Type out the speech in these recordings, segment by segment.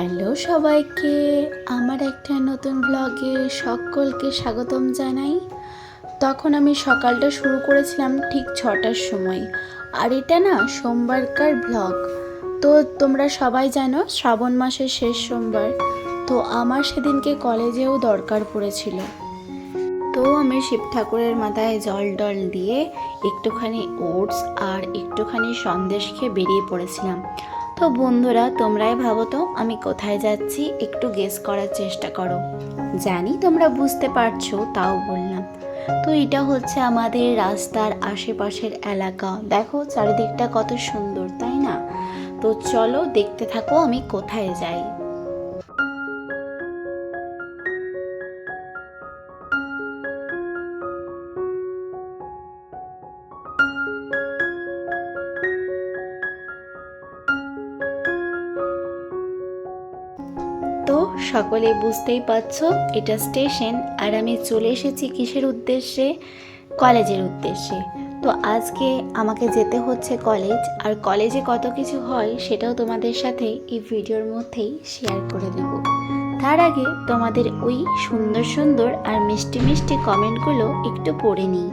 Hello সবাইকে, আমার একটা নতুন ব্লগে সকলকে স্বাগতম জানাই। তখন আমি সকালটা শুরু করেছিলাম ঠিক 6টার সময়, আর এটা না সোমবারকার ব্লগ। তো তোমরা সবাই জানো শ্রাবণ মাসের শেষ সোমবার, তো আমার সেদিনকে কলেজেও দরকার পড়েছিল। তো আমি শিব ঠাকুরের মাথায় জল টল দিয়ে একটুখানি ওটস আর একটুখানি সন্দেশ খেয়ে বেরিয়ে পড়েছিলাম। তো বন্ধুরা, তোমরাই ভাবো তো আমি কোথায় যাচ্ছি, একটু গেস করার চেষ্টা করো। জানি তোমরা বুঝতে পারছো, তাও বললাম। তো এটা হচ্ছে আমাদের রাস্তার আশেপাশের এলাকা। দেখো চারিদিকটা কত সুন্দর, তাই না? তো চলো দেখতে থাকো আমি কোথায় যাই। তো সকলে বুঝতেই পারছো এটা স্টেশন, আর আমি চলে এসেছি কিসের উদ্দেশ্যে? কলেজের উদ্দেশ্যে। তো আজকে আমাকে যেতে হচ্ছে কলেজ, আর কলেজে কত কিছু হয় সেটাও তোমাদের সাথে এই ভিডিওর মধ্যেই শেয়ার করে দেব। তার আগে তোমাদের ওই সুন্দর সুন্দর আর মিষ্টি মিষ্টি কমেন্টগুলো একটু পড়ে নিই।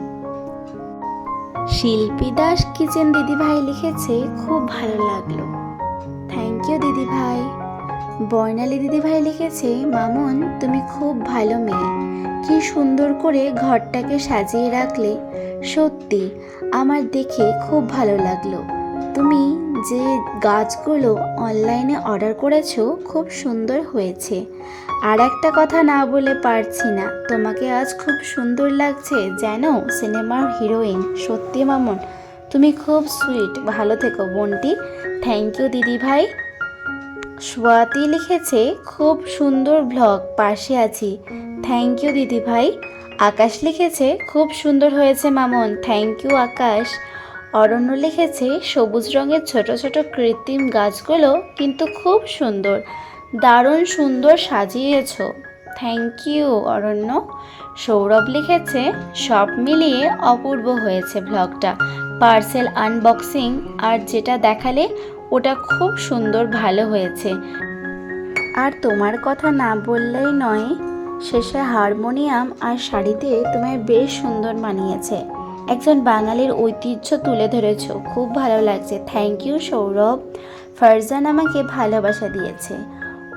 শিল্পী দাস কিচেন দিদিভাই লিখেছে, খুব ভালো লাগলো। থ্যাংক ইউ দিদিভাই। বর্ণালী দিদিভাই লিখেছে, মামুন তুমি খুব ভালো মেয়ে, কি সুন্দর করে ঘরটাকে সাজিয়ে রাখলে, সত্যি আমার দেখে খুব ভালো লাগলো। তুমি যে গাছগুলো অনলাইনে অর্ডার করেছো খুব সুন্দর হয়েছে। আর একটা কথা না বলে পারছি না, তোমাকে আজ খুব সুন্দর লাগছে যেন সিনেমার হিরোইন। সত্যি মামুন তুমি খুব সুইট, ভালো থেকো বোনটি। থ্যাংক ইউ দিদিভাই। স্বাতি লিখেছে, খুব সুন্দর ব্লগ, পাশে আছি। থ্যাংক ইউ দিদি ভাই। আকাশ লিখেছে, খুব সুন্দর হয়েছে মামুন। থ্যাংক ইউ আকাশ। অরণ্য লিখেছে, সবুজ রঙের ছোট ছোট কৃত্রিম গাছগুলো কিন্তু খুব সুন্দর, দারুণ সুন্দর সাজিয়েছো। থ্যাংক ইউ অরণ্য। সৌরভ লিখেছে, সব মিলিয়ে অপূর্ব হয়েছে ব্লগটা, পার্সেল আনবক্সিং আর যেটা দেখালে ওটা খুব সুন্দর, ভালো হয়েছে। আর তোমার কথা না বললেই নয়, শেষে হারমোনিয়াম আর শাড়িতে তোমায় বেশ সুন্দর মানিয়েছে, একজন বাঙালির ঐতিহ্য তুলে ধরেছো, খুব ভালো লাগছে। Thank you Sourav. ফারজান আমাকে ভালোবাসা দিয়েছে।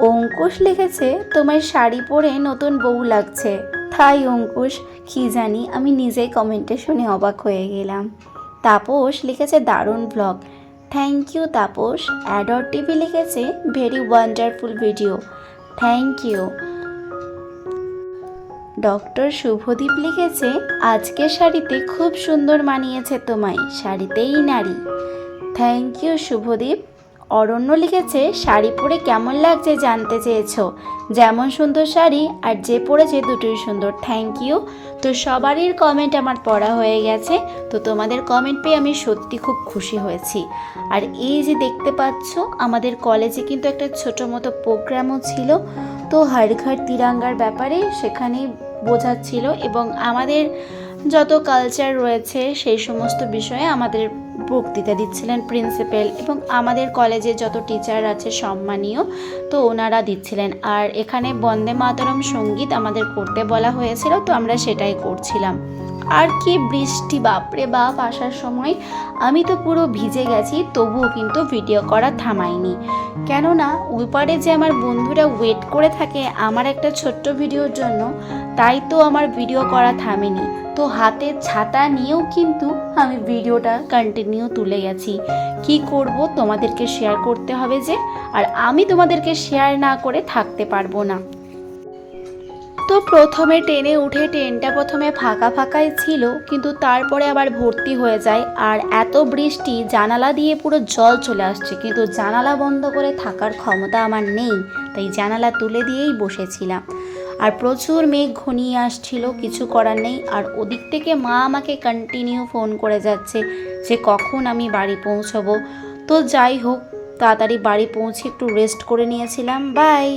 অঙ্কুশ লিখেছে, তোমার শাড়ি পরে নতুন বউ লাগছে। তাই অঙ্কুশ, কি জানি আমি নিজেই কমেন্টে শুনে অবাক হয়ে গেলাম। তাপস লিখেছে, দারুণ blog. Thank you Tapas. Adore TV লিখেছে, very wonderful video. Thank you. Doctor Shubhadeep লিখেছে, আজকের শাড়িতে খুব সুন্দর মানিয়েছে তোমায়, শাড়িতেই নারী। Thank you Subhadip. অরণ্য লিখেছে, শাড়ি পরে কেমন লাগছে জানতে চেয়েছো, যেমন সুন্দর শাড়ি আর যে পরেছে দুটোই সুন্দর। Thank you. তো সবারই কমেন্ট আমার পড়া হয়ে গেছে। তো তোমাদের কমেন্ট পেয়ে আমি সত্যি খুব খুশি হয়েছি। আর এই যে দেখতে পাচ্ছ, আমাদের কলেজে কিন্তু একটা ছোটো মতো প্রোগ্রামও ছিল। তো হর ঘর তিরঙ্গার ব্যাপারে সেখানে বোঝাচ্ছিল, এবং আমাদের যত কালচার রয়েছে সেই সমস্ত বিষয়ে আমাদের বক্তৃতা দিচ্ছিলেন প্রিন্সিপাল, এবং আমাদের কলেজে যত টিচার আছে সম্মানীয়, তো ওনারা দিচ্ছিলেন। আর এখানে বন্দে মাতরম সঙ্গীত আমাদের করতে বলা হয়েছিল, তো আমরা সেটাই করছিলাম। আর কি বৃষ্টি, বাপরে বাপ, আসার সময় আমি তো পুরো ভিজে গেছি, তবুও কিন্তু ভিডিও করা থামাইনি। কেননা ওই পারে যে আমার বন্ধুরা ওয়েট করে থাকে আমার একটা ছোট্ট ভিডিওর জন্য, তাই তো আমার ভিডিও করা থামেনি। তো হাতে ছাতা নিয়েও কিন্তু আমি ভিডিওটা কন্টিনিউ তুলে গেছি। কি করব, তোমাদেরকে শেয়ার করতে হবে যে, আর আমি তোমাদেরকে শেয়ার না করে থাকতে পারবো না। তো প্রথমে ট্রেনে উঠে, ট্রেনটা প্রথমে ফাঁকা ফাঁকাই ছিল, কিন্তু তারপরে আবার ভর্তি হয়ে যায়। আর এত বৃষ্টি, জানালা দিয়ে পুরো জল চলে আসছে, কিন্তু জানালা বন্ধ করে থাকার ক্ষমতা আমার নেই, তাই জানালা তুলে দিয়েই বসেছিলাম। আর প্রচুর মেঘ ঘনিয়ে আসছিল, কিছু করার নেই। আর ওদিক থেকে মা আমাকে কন্টিনিউ ফোন করে যাচ্ছে যে কখন আমি বাড়ি পৌঁছবো। তো যাই হোক, তাড়াতাড়ি বাড়ি পৌঁছে একটু রেস্ট করে নিয়েছিলাম। বাই।